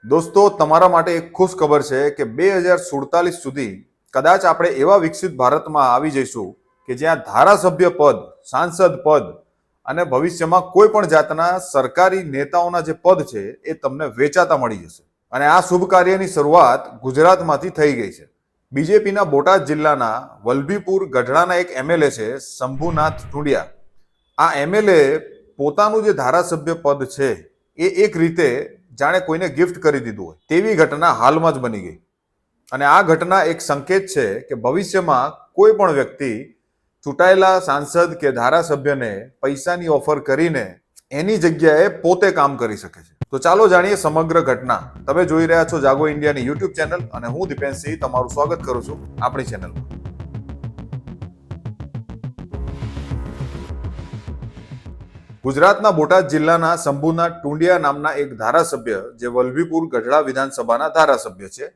દોસ્તો, તમારા માટે એક ખુશ ખબર છે કે 2047 સુધી કદાચ આપણે એવા વિકસિત ભારતમાં આવી જઈશું કે જ્યાં ધારાસભ્ય પદ, સાંસદ પદ અને ભવિષ્યમાં કોઈ પણ જાતના સરકારી નેતાઓના જે પદ છે એ તમને વેચાતા મળી જશે. અને આ શુભ કાર્યની શરૂઆત ગુજરાતમાંથી થઈ ગઈ છે. બીજેપીના બોટાદ જિલ્લાના વલભીપુર ગઢડાના એક એમએલએ છે શંભુનાથ ટુંડિયા. આ એમએલએ પોતાનું જે ધારાસભ્ય પદ છે એ એક રીતે જાણે કોઈને ગિફ્ટ કરી દીધું હોય તેવી ઘટના હાલમાં જ બની ગઈ. અને આ ઘટના એક સંકેત છે કે ભવિષ્યમાં કોઈ પણ વ્યક્તિ ચૂંટાયેલા સાંસદ કે ધારાસભ્યને પૈસાની ઓફર કરીને એની જગ્યાએ પોતે કામ કરી શકે છે. તો ચાલો જાણીએ સમગ્ર ઘટના. તમે જોઈ રહ્યા છો જાગો ઇન્ડિયાની યુટ્યુબ ચેનલ અને હું દીપેનસિંહ તમારું સ્વાગત કરું છું આપણી ચેનલમાં. ગુજરાતના બોટાદ જિલ્લાના શંભુનાથ ટુંડિયા નામના એક ધારાસભ્ય જે વલભીપુર ગઢડા વિધાનસભાના ધારાસભ્ય છે,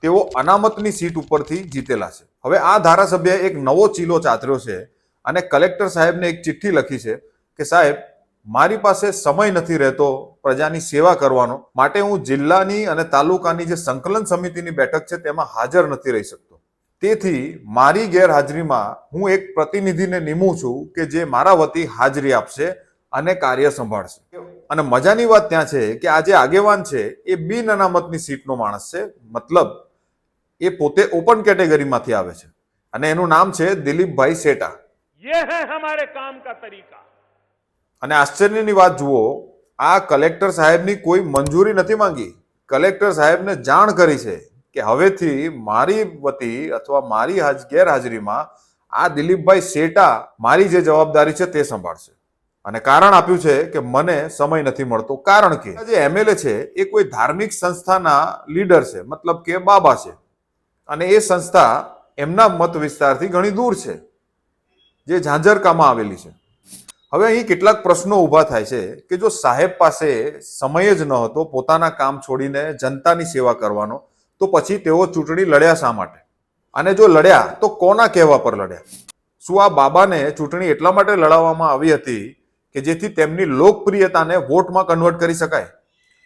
તેઓ અનામતની સીટ ઉપરથી જીતેલા છે. હવે આ ધારાસભ્યએ એક નવો ચીલો ચાતર્યો છે અને કલેક્ટર સાહેબને એક ચિઠ્ઠી લખી છે કે સાહેબ, મારી પાસે સમય નથી રહેતો પ્રજાની સેવા કરવાનો, માટે હું જિલ્લાની અને તાલુકાની જે સંકલન સમિતિની બેઠક છે તેમાં હાજર નથી રહી શકતો. તેથી મારી ગેરહાજરીમાં હું એક પ્રતિનિધિને નિમું છું કે જે મારા વતી હાજરી આપશે અને કાર્ય સંભાળશે. અને મજાની વાત ત્યાં છે કે આ જે આગેવાન છે એ બિન અનામતની સીટનો માણસ છે, મતલબ એ પોતે ઓપન કેટેગરીમાંથી આવે છે અને એનું નામ છે દિલીપભાઈ સેટા. ये है हमारे काम का तरीका. અને આશ્ચર્યની વાત જુઓ, આ કલેક્ટર સાહેબની કોઈ મંજૂરી નથી માંગી. કલેક્ટર સાહેબને જાણ કરી છે કે હવેથી મારી વતી અથવા મારી ગેરહાજરીમાં આ દિલીપભાઈ સેટા મારી જે જવાબદારી છે તે સંભાળશે. અને કારણ આપ્યું છે કે મને સમય નથી મળતો, કારણ કે જે એમએલએ છે એ કોઈ ધાર્મિક સંસ્થાના લીડર છે, મતલબ કે બાબા છે, અને એ સંસ્થા એમના મત વિસ્તારથી ઘણી દૂર છે, જે ઝાંઝરકામાં આવેલી છે. હવે અહીં કેટલાક પ્રશ્નો ઊભા થાય છે કે જો સાહેબ પાસે સમય જ ન હતો પોતાના કામ છોડીને જનતાની સેવા કરવાનો, તો પછી તેઓ ચૂંટણી લડ્યા શા માટે? અને જો લડ્યા તો કોના કહેવા પર લડ્યા? શું આ બાબાને ચૂંટણી એટલા માટે લડાવવામાં આવી હતી કે જેથી તેમની લોકપ્રિયતાને વોટમાં કન્વર્ટ કરી શકાય?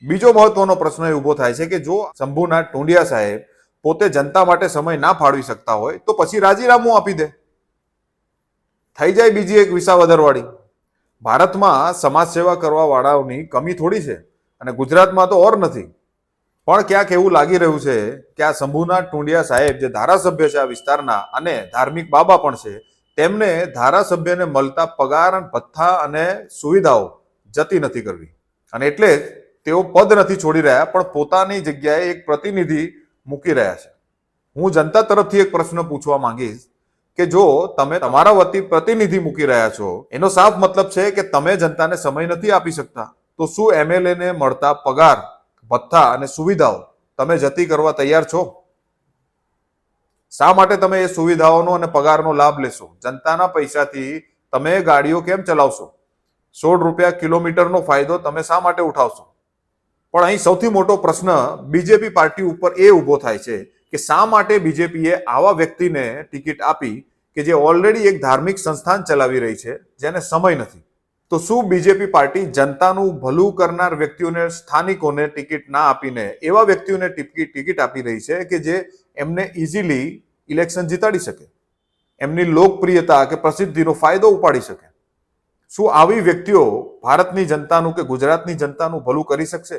બીજો મહત્વનો પ્રશ્ન એ ઊભો થાય છે કે જો શંભુનાથ ટુંડિયા સાહેબ પોતે જનતા માટે સમય ના ફાળવી શકતા હોય તો પછી રાજીનામું આપી દે, થઈ જાય બીજી એક વિસાવદરવાળી. ભારતમાં સમાજ સેવા કરવા વાળાઓની કમી થોડી છે, અને ગુજરાતમાં તો ઓર નથી. પણ ક્યાંક એવું લાગી રહ્યું છે કે આ શંભુનાથ ટુંડિયા સાહેબ જે ધારાસભ્ય છે આ વિસ્તારના અને ધાર્મિક બાબા પણ છે, તેમને ધારાસભ્યને મળતા પગાર, ભથ્થા અને સુવિધાઓ જતી નથી કરવી, અને એટલે જ તેઓ પદ નથી છોડી રહ્યા પણ પોતાની જગ્યાએ એક પ્રતિનિધિ મૂકી રહ્યા છે. હું જનતા તરફથી એક પ્રશ્ન પૂછવા માંગીશ કે જો તમે તમારા વતી પ્રતિનિધિ મૂકી રહ્યા છો, એનો સાફ મતલબ છે કે તમે જનતાને સમય નથી આપી શકતા, તો શું એમએલએ ને મળતા પગાર, ભથ્થા અને સુવિધાઓ તમે જતી કરવા તૈયાર છો? શા માટે તમે એ સુવિધાઓનો અને પગારનો લાભ લેશો? જનતાના પૈસાથી તમે ગાડીઓ કેમ ચલાવશો? 16 રૂપિયા કિલોમીટરનો ફાયદો તમે શા માટે ઉઠાવશો? પણ અહીં સૌથી મોટો પ્રશ્ન બીજેપી પાર્ટી ઉપર એ ઊભો થાય છે કે શા માટે બીજેપીએ આવા વ્યક્તિને ટિકિટ આપી કે જે ઓલરેડી એક ધાર્મિક સંસ્થાન ચલાવી રહી છે, જેને સમય નથી. તો શું બીજેપી પાર્ટી જનતાનું ભલું કરનાર વ્યક્તિઓને, સ્થાનિકોને ટિકિટ ના આપીને એવા વ્યક્તિઓને ટિકિટ આપી રહી છે કે જે એમને ઇઝીલી ઇલેક્શન જીતાડી શકે, એમની લોકપ્રિયતા કે પ્રસિદ્ધિનો ફાયદો ઉપાડી શકે? શું આવી વ્યક્તિઓ ભારતની જનતાનું કે ગુજરાતની જનતાનું ભલું કરી શકશે,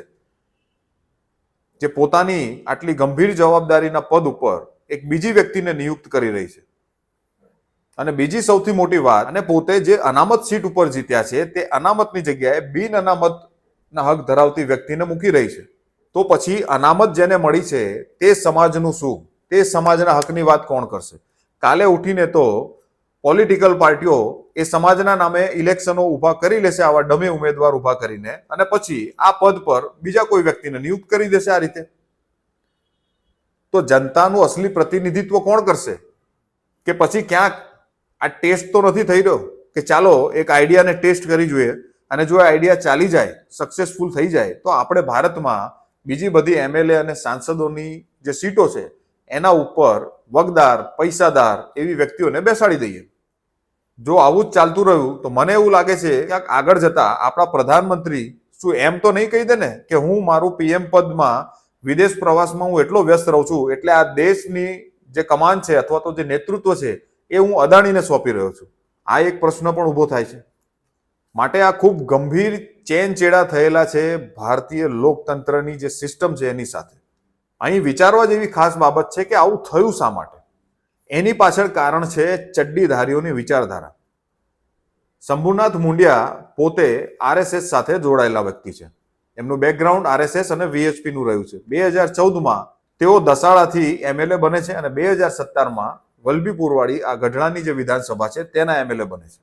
જે પોતાની આટલી ગંભીર જવાબદારીના પદ ઉપર એક બીજી વ્યક્તિને નિયુક્ત કરી રહી છે? અને બીજી સૌથી મોટી વાત, અને પોતે જે અનામત સીટ ઉપર જીત્યા છે તે અનામતની જગ્યાએ બિન અનામતના હક ધરાવતી વ્યક્તિને મૂકી રહી છે. તો પછી અનામત જેને મળી છે તે સમાજનું શું? તે સમાજના હકની વાત કોણ કરશે? કાલે ઉઠીને તો પોલિટિકલ પાર્ટીઓ એ સમાજના નામે ઇલેક્શનો ઊભા કરી લેશે, આવા ડમી ઉમેદવાર ઊભા કરીને, અને પછી આ પદ પર બીજા કોઈ વ્યક્તિને નિયુક્ત કરી દેશે આ રીતે. તો જનતાનું અસલી પ્રતિનિધિત્વ કોણ કરશે? કે પછી ક્યાંક આ ટેસ્ટ તો નથી થઈ રહ્યો કે ચાલો એક આઈડિયાને ટેસ્ટ કરી જોઈએ, અને જો આઈડિયા ચાલી જાય, સક્સેસફુલ થઈ જાય, તો આપણે ભારતમાં બીજી બધી એમએલએ અને સાંસદોની જે સીટો છે એના ઉપર વગદાર, પૈસાદાર એવી વ્યક્તિઓને બેસાડી દઈએ. જો આવું જ ચાલતું રહ્યું તો મને એવું લાગે છે કે આગળ જતા આપણા પ્રધાનમંત્રી શું એમ તો નહીં કહી દે ને કે હું મારું પીએમ પદમાં વિદેશ પ્રવાસમાં હું એટલો વ્યસ્ત રહું છું એટલે આ દેશની જે કમાન છે અથવા તો જે નેતૃત્વ છે એ હું અદાણીને સોંપી રહ્યો છું. આ એક પ્રશ્ન પણ ઊભો થાય છે. માટે આ ખૂબ ગંભીર ચેડા થયેલા છે ભારતીય લોકતંત્રની જે સિસ્ટમ છે એની સાથે. અહીં વિચારવા જેવી ખાસ બાબત છે કે આવું થયું શા માટે. એની પાછળ કારણ છે ચડ્ડીધારીઓની વિચારધારા. શંભુનાથ મુંડિયા પોતે આરએસએસ સાથે જોડાયેલા વ્યક્તિ છે. એમનું બેકગ્રાઉન્ડ આરએસએસ અને વીએચપી નું રહ્યું છે. 2014માં તેઓ દસાડાથી એમએલએ બને છે અને 2017માં વલભીપુરવાળી આ ગઢડાની જે વિધાનસભા છે તેના એમએલએ બને છે.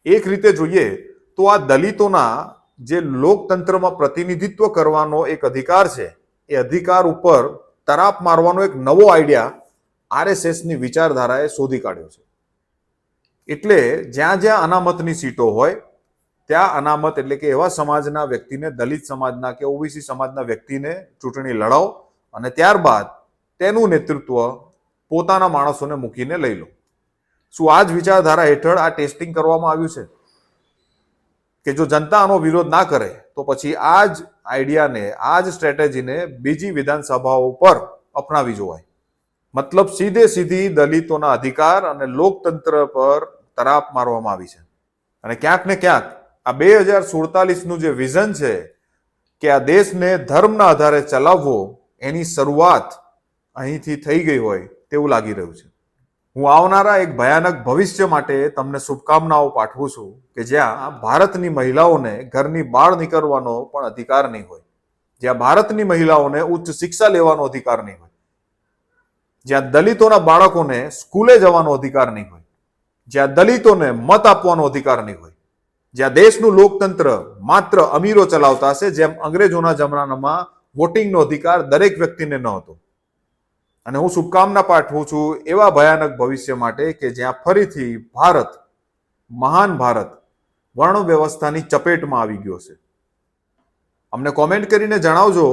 એક રીતે જોઈએ તો આ દલિતોના જે લોકતંત્રમાં પ્રતિનિધિત્વ કરવાનો એક અધિકાર છે એ અધિકાર ઉપર તરાપ મારવાનો એક નવો આઈડિયા આરએસએસની વિચારધારાએ શોધી કાઢ્યો છે. એટલે જ્યાં જ્યાં અનામતની સીટો હોય ત્યાં અનામત એટલે કે એવા સમાજના વ્યક્તિને, દલિત સમાજના કે ઓબીસી સમાજના વ્યક્તિને ચૂંટણી લડાવો અને ત્યારબાદ તેનું નેતૃત્વ પોતાના માણસોને મૂકીને લઈ લો. શું આ જ વિચારધારા હેઠળ આ ટેસ્ટિંગ કરવામાં આવ્યું છે કે જો જનતા આનો વિરોધ ના કરે તો પછી આ જ આઈડિયાને, આ જ સ્ટ્રેટેજીને બીજી વિધાનસભાઓ પર અપનાવી જોવાય. મતલબ સીધી દલિતોના અધિકાર અને લોકતંત્ર પર તરાપ મારવામાં આવી છે. અને ક્યાંક ને ક્યાંક આ 2047નું જે વિઝન છે કે આ દેશને ધર્મના આધારે ચલાવવો એની શરૂઆત અહીંથી થઈ ગઈ હોય તેવું લાગી રહ્યું છે. હું આવનારા એક ભયાનક ભવિષ્ય માટે તમને શુભકામનાઓ પાઠવું છું કે જ્યાં ભારતની મહિલાઓને ઘરની બહાર નીકળવાનો પણ અધિકાર નહીં હોય, જ્યાં ભારતની મહિલાઓને ઉચ્ચ શિક્ષા લેવાનો અધિકાર નહીં હોય, જ્યાં દલિતોના બાળકોને સ્કૂલે જવાનો અધિકાર નહીં હોય, જ્યાં દલિતોને મત આપવાનો અધિકાર નહીં હોય, જ્યાં દેશનું લોકતંત્ર માત્ર અમીરો ચલાવતા હશે, જેમ અંગ્રેજોના જમાનામાં વોટિંગનો અધિકાર દરેક વ્યક્તિને ન હતો. અને હું શુભકામના પાઠવું છું એવા ભયાનક ભવિષ્ય માટે કે જ્યાં ફરીથી ભારત, મહાન ભારત, વર્ણ વ્યવસ્થાની ચપેટમાં આવી ગયો છે. અમને કોમેન્ટ કરીને જણાવજો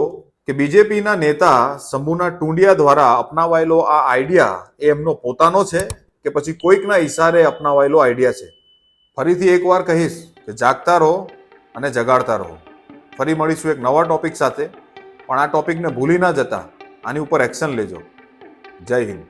કે બીજેપીના નેતા શંભુનાથ ટુંડિયા દ્વારા અપનાવાયેલો આ આઈડિયા એ એમનો પોતાનો છે કે પછી કોઈકના ઈશારે અપનાવાયેલો આઈડિયા છે. ફરીથી એકવાર કહીશ કે જાગતા રહો અને જગાડતા રહો. ફરી મળીશું એક નવા ટોપિક સાથે, પણ આ ટોપિકને ભૂલી ના જતા આની ઉપર એક્શન લેજો. જય હિન્દ.